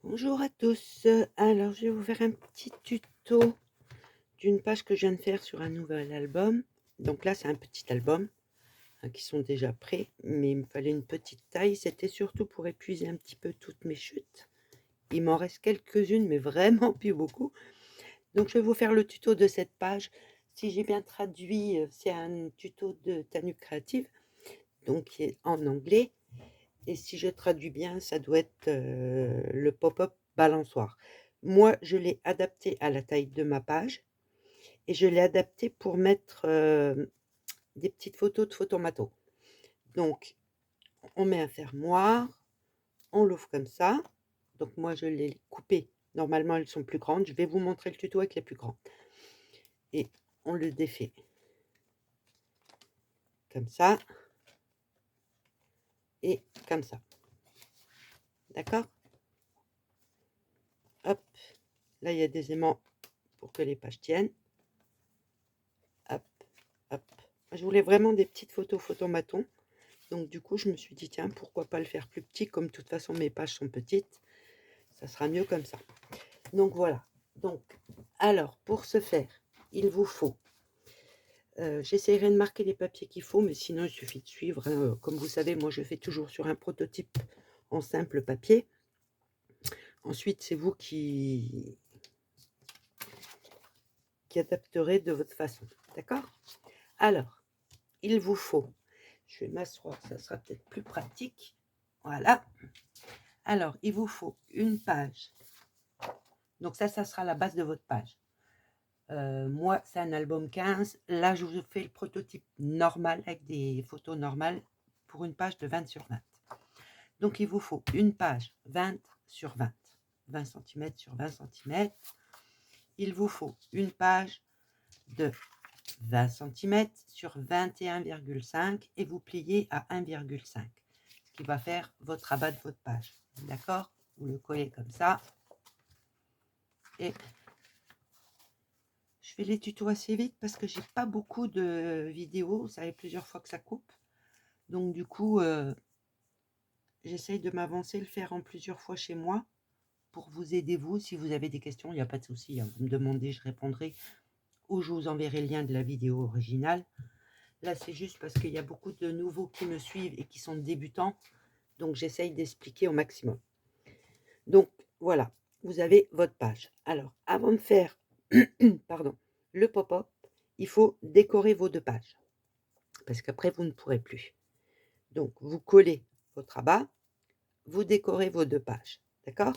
Bonjour à tous. Alors, je vais vous faire un petit tuto d'une page que je viens de faire sur un nouvel album. Donc là, c'est un petit album hein, qui sont déjà prêts, mais il me fallait une petite taille. C'était surtout pour épuiser un petit peu toutes mes chutes. Il m'en reste quelques-unes, mais vraiment plus beaucoup. Donc, je vais vous faire le tuto de cette page. Si j'ai bien traduit, c'est un tuto de Tanu Créative, donc qui est en anglais. Et si je traduis bien, ça doit être le pop-up balançoire. Moi, je l'ai adapté à la taille de ma page et je l'ai adapté pour mettre des petites photos de photomato. Donc, on met un fermoir, on l'ouvre comme ça. Donc, moi, je l'ai coupé. Normalement, elles sont plus grandes. Je vais vous montrer le tuto avec les plus grandes. Et on le défait comme ça et comme ça. D'accord? Hop. Là, il y a des aimants pour que les pages tiennent. Hop, hop. Je voulais vraiment des petites photos photomaton. Donc du coup, je me suis dit, tiens, pourquoi pas le faire plus petit, comme de toute façon mes pages sont petites. Ça sera mieux comme ça. Donc voilà. Donc, alors, pour ce faire, il vous faut... j'essaierai de marquer les papiers qu'il faut, mais sinon, il suffit de suivre. Hein. Comme vous savez, moi, je fais toujours sur un prototype en simple papier. Ensuite, c'est vous qui adapterez de votre façon. D'accord? Alors, il vous faut... Je vais m'asseoir, ça sera peut-être plus pratique. Voilà. Alors, il vous faut une page. Donc ça sera la base de votre page. Moi, c'est un album 15. Là, je vous fais le prototype normal avec des photos normales pour une page de 20 sur 20. Donc, il vous faut une page 20 sur 20. 20 cm sur 20 cm. Il vous faut une page de 20 cm sur 21,5 et vous pliez à 1,5. Ce qui va faire votre abat de votre page. D'accord? Vous le collez comme ça. Et je fais les tutos assez vite parce que j'ai pas beaucoup de vidéos. Vous savez, plusieurs fois que ça coupe. Donc du coup, j'essaye de m'avancer, le faire en plusieurs fois chez moi pour vous aider vous. Si vous avez des questions, il n'y a pas de souci. Hein. Vous me demandez, je répondrai. Ou je vous enverrai le lien de la vidéo originale. Là, c'est juste parce qu'il y a beaucoup de nouveaux qui me suivent et qui sont débutants. Donc j'essaye d'expliquer au maximum. Donc voilà, vous avez votre page. Alors, avant de faire pardon, le pop-up, il faut décorer vos deux pages. Parce qu'après, vous ne pourrez plus. Donc, vous collez votre abat, vous décorez vos deux pages. D'accord?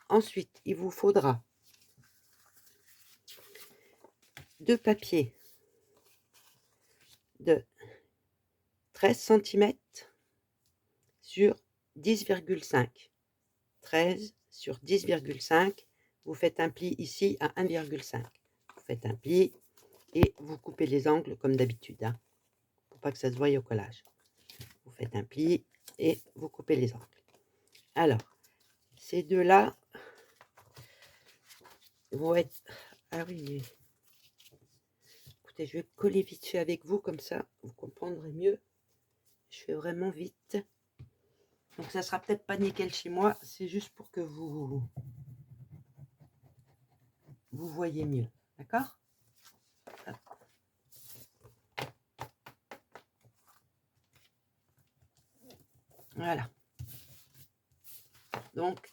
Ensuite, il vous faudra deux papiers de 13 cm sur 10,5. 13 sur 10,5. Vous faites un pli ici à 1,5. Vous faites un pli et vous coupez les angles comme d'habitude. Hein, pour pas que ça se voie au collage. Vous faites un pli et vous coupez les angles. Alors, ces deux-là vont être... Ah oui, écoutez, je vais coller vite fait avec vous, comme ça, vous comprendrez mieux. Je fais vraiment vite. Donc, ça sera peut-être pas nickel chez moi, c'est juste pour que vous voyez mieux. D'accord? Voilà. Donc,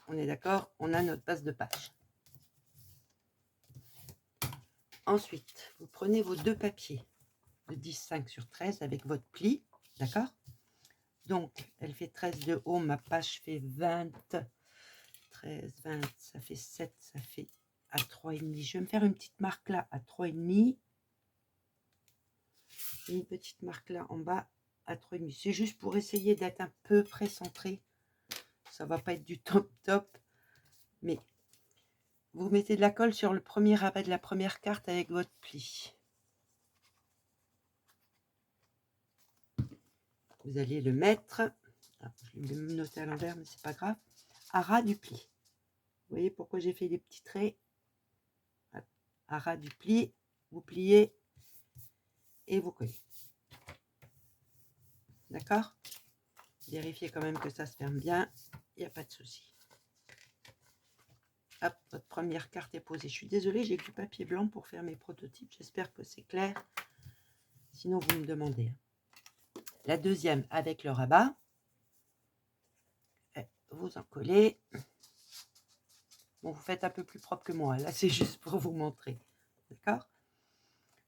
on est d'accord, on a notre base de page. Ensuite, vous prenez vos deux papiers de 10,5 sur 13 avec votre pli, d'accord? Donc, elle fait 13 de haut, ma page fait 20, 13, 20, ça fait 7, ça fait à 3,5. Je vais me faire une petite marque là à 3,5. Et une petite marque là en bas à 3,5. C'est juste pour essayer d'être un peu près centré. Ça va pas être du top top, mais vous mettez de la colle sur le premier rabat de la première carte avec votre pli. Vous allez le mettre, je l'ai même noté à l'envers, mais c'est pas grave, à ras du pli. Vous voyez pourquoi j'ai fait des petits traits? À ras du pli, vous pliez et vous collez. D'accord? Vérifiez quand même que ça se ferme bien il n'y a pas de souci. Hop, votre première carte est posée. Je suis désolée, j'ai du papier blanc pour faire mes prototypes. J'espère que c'est clair. Sinon, vous me demandez. La deuxième avec le rabat. Vous en collez. Bon, vous faites un peu plus propre que moi. Là, c'est juste pour vous montrer. D'accord?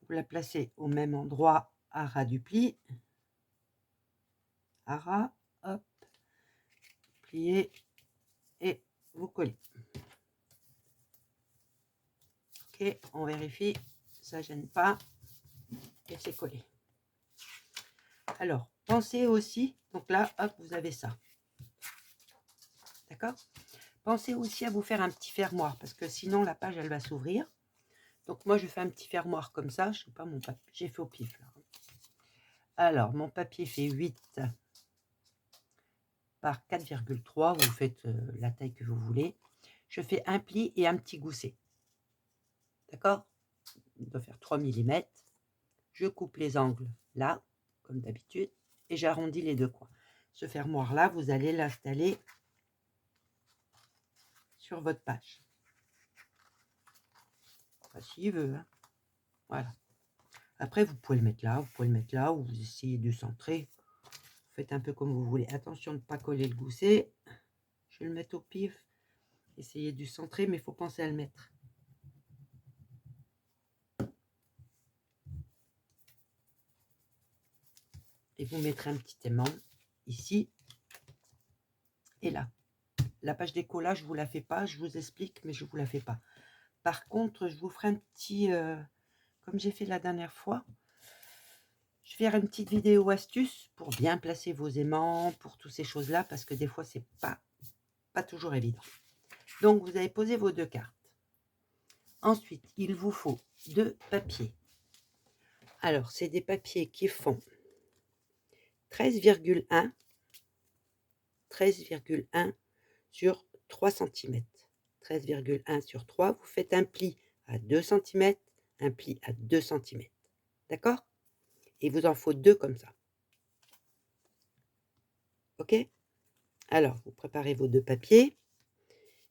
Vous la placez au même endroit à ras du pli. À ras, hop, pliez et vous collez. Ok, on vérifie, ça gêne pas et c'est collé. Alors, pensez aussi, donc là, hop, vous avez ça. D'accord? Pensez aussi à vous faire un petit fermoir parce que sinon la page elle va s'ouvrir. Donc moi je fais un petit fermoir comme ça, je sais pas mon papier, j'ai fait au pif là. Alors mon papier fait 8 par 4,3, vous faites la taille que vous voulez. Je fais un pli et un petit gousset. D'accord? Il doit faire 3 mm. Je coupe les angles là, comme d'habitude, et j'arrondis les deux coins. Ce fermoir là, vous allez l'installer sur votre page. Enfin, s'il veut, hein. Voilà. Après, vous pouvez le mettre là, vous pouvez le mettre là, ou vous essayez de centrer. Vous faites un peu comme vous voulez. Attention de ne pas coller le gousset. Je vais le mettre au pif. Essayez de centrer, mais il faut penser à le mettre. Et vous mettrez un petit aimant ici et là. La page décollage, je ne vous la fais pas, je vous explique, mais je ne vous la fais pas. Par contre, je vous ferai un petit, comme j'ai fait la dernière fois, je vais faire une petite vidéo astuce pour bien placer vos aimants, pour toutes ces choses-là, parce que des fois, c'est pas toujours évident. Donc, vous avez posé vos deux cartes. Ensuite, il vous faut 2 papiers. Alors, c'est des papiers qui font 13,1 sur 3 cm. 13,1 sur 3, vous faites un pli à 2 cm, un pli à 2 cm. D'accord? Il vous en faut 2 comme ça. Ok? Alors, vous préparez vos 2 papiers.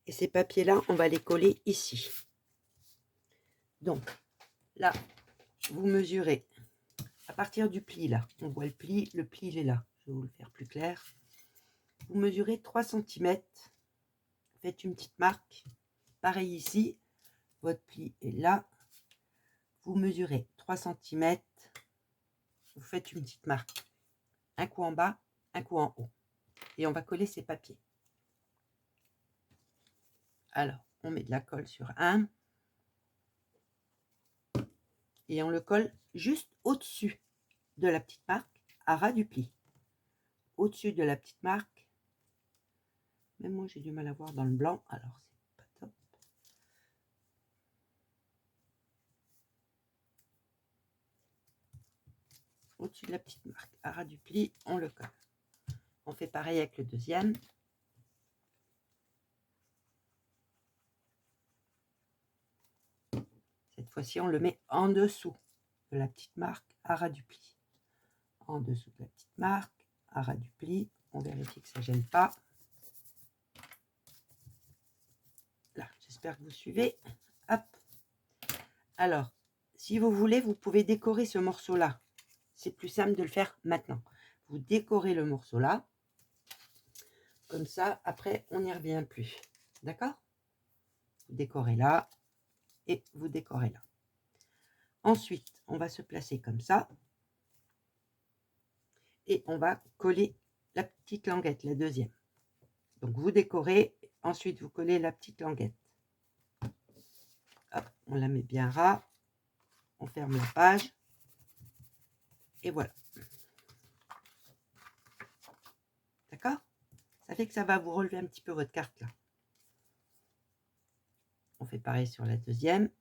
Et ces papiers-là, on va les coller ici. Donc, là, vous mesurez à partir du pli, là. On voit le pli il est là. Je vais vous le faire plus clair. Vous mesurez 3 cm. Faites une petite marque. Pareil ici, votre pli est là. Vous mesurez 3 cm. Vous faites une petite marque. Un coup en bas, un coup en haut. Et on va coller ces papiers. Alors, on met de la colle sur un. Et on le colle juste au-dessus de la petite marque, à ras du pli. Au-dessus de la petite marque. Même moi, j'ai du mal à voir dans le blanc, alors c'est pas top. Au-dessus de la petite marque, à ras du pli, on le colle. On fait pareil avec le deuxième. Cette fois-ci, on le met en dessous de la petite marque, à ras du pli. En dessous de la petite marque, à ras du pli. On vérifie que ça ne gêne pas. Là, j'espère que vous suivez. Hop. Alors, si vous voulez, vous pouvez décorer ce morceau-là. C'est plus simple de le faire maintenant. Vous décorez le morceau là. Comme ça, après, on n'y revient plus. D'accord? Vous décorez là et vous décorez là. Ensuite, on va se placer comme ça. Et on va coller la petite languette, la deuxième. Donc, vous décorez. Ensuite, vous collez la petite languette. Hop, on la met bien ras. On ferme la page. Et voilà. D'accord? Ça fait que ça va vous relever un petit peu votre carte là. On fait pareil sur la deuxième.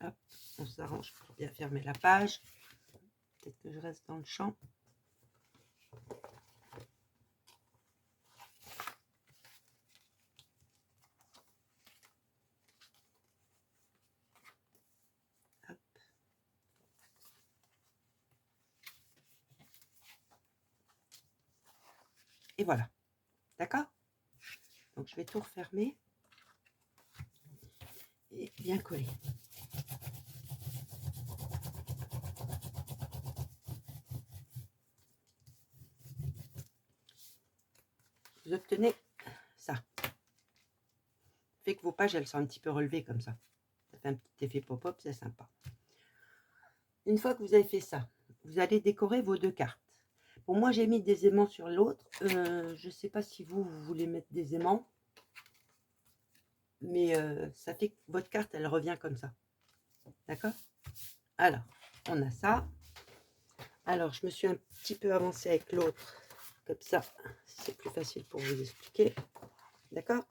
Hop, on s'arrange pour bien fermer la page. Peut-être que je reste dans le champ. Hop. Et voilà. D'accord? Donc, je vais tout refermer et bien coller. Vous obtenez ça. Fait que vos pages, elles sont un petit peu relevées comme ça. Ça fait un petit effet pop-up, c'est sympa. Une fois que vous avez fait ça, vous allez décorer vos 2 cartes. Bon, moi, j'ai mis des aimants sur l'autre. Je ne sais pas si vous voulez mettre des aimants. Mais ça fait que votre carte, elle revient comme ça. D'accord? Alors, on a ça. Alors, je me suis un petit peu avancée avec l'autre. Comme ça, c'est plus facile pour vous expliquer. D'accord?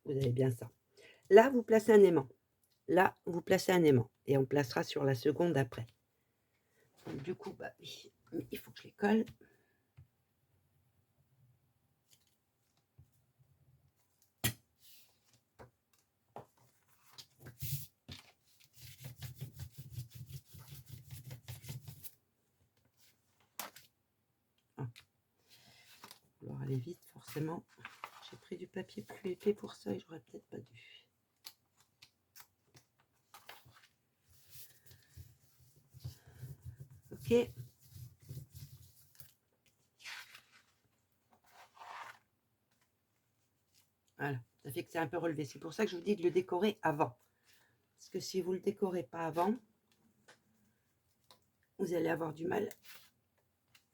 Vous avez bien ça. Là, vous placez un aimant. Là, vous placez un aimant. Et on placera sur la seconde après. Donc, du coup, bah oui, mais il faut que je les colle. Ah, vouloir aller vite, forcément. J'ai pris du papier plus épais pour ça et j'aurais peut-être pas dû. Ok. Voilà, ça fait que c'est un peu relevé. C'est pour ça que je vous dis de le décorer avant. Parce que si vous ne le décorez pas avant, vous allez avoir du mal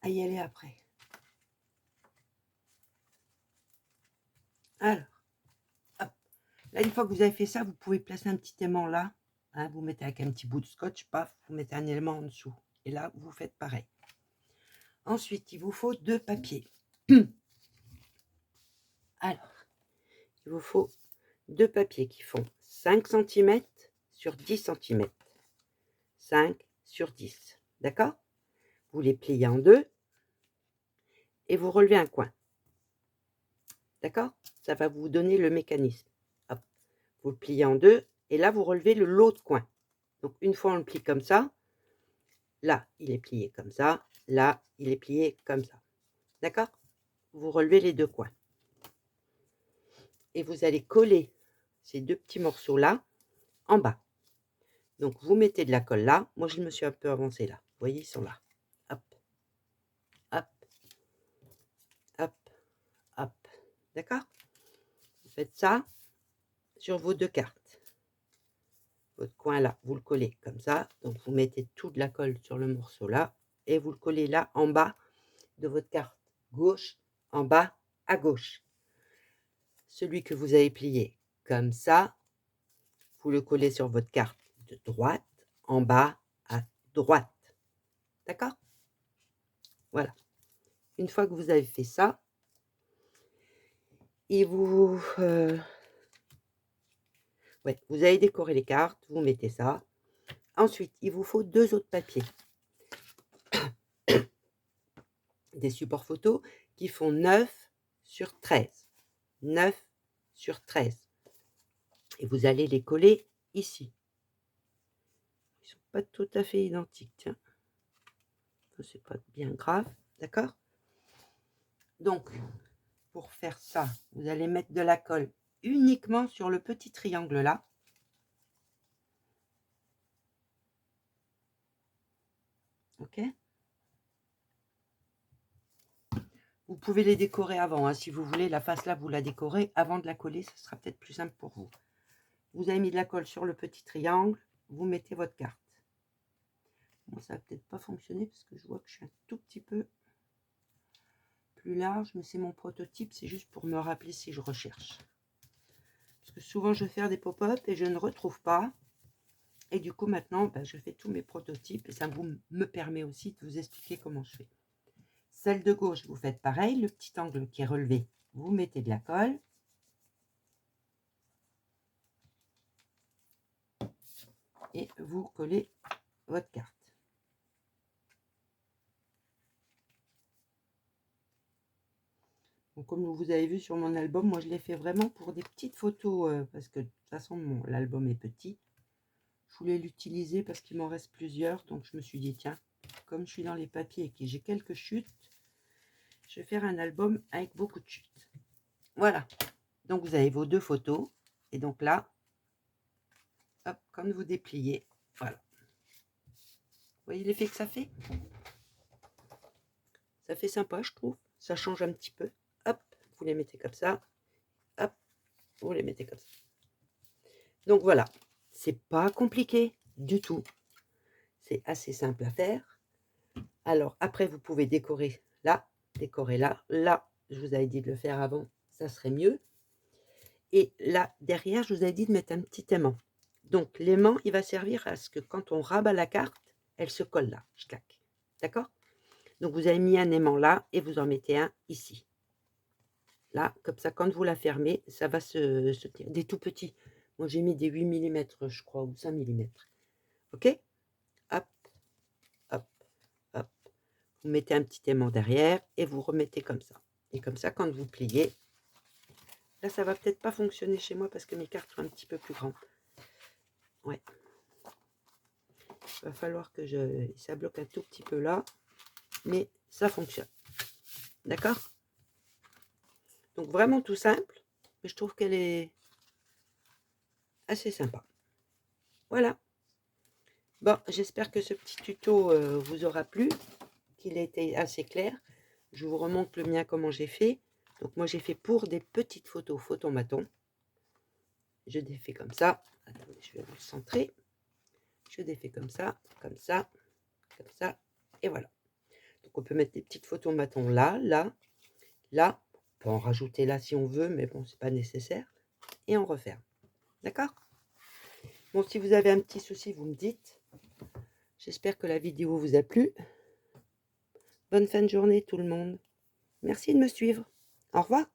à y aller après. Alors, hop. Là, une fois que vous avez fait ça, vous pouvez placer un petit aimant là. Hein, vous mettez avec un petit bout de scotch, paf, vous mettez un élément en dessous. Et là, vous faites pareil. Ensuite, il vous faut 2 papiers. Alors, il vous faut 2 papiers qui font 5 cm sur 10 cm. 5 sur 10. D'accord? Vous les pliez en deux et vous relevez un coin. D'accord? Ça va vous donner le mécanisme. Hop. Vous le pliez en deux et là, vous relevez l'autre coin. Donc, une fois on le plie comme ça, là, il est plié comme ça, là, il est plié comme ça. D'accord? Vous relevez les 2 coins. Et vous allez coller ces 2 petits morceaux-là en bas. Donc, vous mettez de la colle là. Moi, je me suis un peu avancée là. Vous voyez, ils sont là. Hop, hop, hop, hop. D'accord? Vous faites ça sur vos 2 cartes. Votre coin là, vous le collez comme ça. Donc, vous mettez toute la colle sur le morceau là. Et vous le collez là, en bas de votre carte gauche, en bas à gauche. Celui que vous avez plié comme ça, vous le collez sur votre carte de droite, en bas à droite. D'accord? Voilà. Une fois que vous avez fait ça, et vous, vous avez décoré les cartes, vous mettez ça. Ensuite, il vous faut 2 autres papiers. Des supports photos qui font 9 sur 13. 9 sur 13. Et vous allez les coller ici. Ils ne sont pas tout à fait identiques, tiens. C'est pas bien grave, d'accord? Donc, pour faire ça, vous allez mettre de la colle uniquement sur le petit triangle là. Ok? Vous pouvez les décorer avant, hein, si vous voulez, la face là, vous la décorez avant de la coller, ce sera peut-être plus simple pour vous. Vous avez mis de la colle sur le petit triangle, vous mettez votre carte. Moi, ça va peut-être pas fonctionner parce que je vois que je suis un tout petit peu plus large, mais c'est mon prototype, c'est juste pour me rappeler si je recherche. Parce que souvent, je vais faire des pop-up et je ne retrouve pas. Et du coup, maintenant, je fais tous mes prototypes et ça me permet aussi de vous expliquer comment je fais. Celle de gauche, vous faites pareil, le petit angle qui est relevé, vous mettez de la colle. Et vous collez votre carte. Donc, comme vous avez vu sur mon album, moi je l'ai fait vraiment pour des petites photos parce que de toute façon l'album est petit. Je voulais l'utiliser parce qu'il m'en reste plusieurs, donc je me suis dit tiens, comme je suis dans les papiers et que j'ai quelques chutes, je vais faire un album avec beaucoup de chutes. Voilà. Donc, vous avez vos 2 photos. Et donc là, hop, quand vous dépliez, voilà. Vous voyez l'effet que ça fait? Ça fait sympa, je trouve. Ça change un petit peu. Hop, vous les mettez comme ça. Hop, vous les mettez comme ça. Donc voilà, c'est pas compliqué du tout. C'est assez simple à faire. Alors après, vous pouvez décorer là, décorer là. Là, je vous avais dit de le faire avant, ça serait mieux. Et là, derrière, je vous avais dit de mettre un petit aimant. Donc l'aimant, il va servir à ce que quand on rabat la carte, elle se colle là. Je claque. D'accord? Donc vous avez mis un aimant là et vous en mettez un ici. Là, comme ça, quand vous la fermez, ça va se tirer. Des tout petits. Moi, j'ai mis des 8 mm, je crois, ou 5 mm. OK? Hop, hop, hop. Vous mettez un petit aimant derrière et vous remettez comme ça. Et comme ça, quand vous pliez, là, ça va peut-être pas fonctionner chez moi parce que mes cartes sont un petit peu plus grandes. Ouais. Il va falloir que ça bloque un tout petit peu là, mais ça fonctionne. D'accord? Donc vraiment tout simple, mais je trouve qu'elle est assez sympa. Voilà. Bon, j'espère que ce petit tuto vous aura plu, qu'il a été assez clair. Je vous remonte le mien, comment j'ai fait. Donc moi j'ai fait pour des petites photos photomaton. Je défais comme ça. Attendez, je vais vous le centrer. Je défais comme ça, comme ça, comme ça, et voilà. Donc on peut mettre des petites photomatons là, là, là. On peut en rajouter là si on veut, mais bon, c'est pas nécessaire. Et on referme. D'accord? Bon, si vous avez un petit souci, vous me dites. J'espère que la vidéo vous a plu. Bonne fin de journée tout le monde. Merci de me suivre. Au revoir.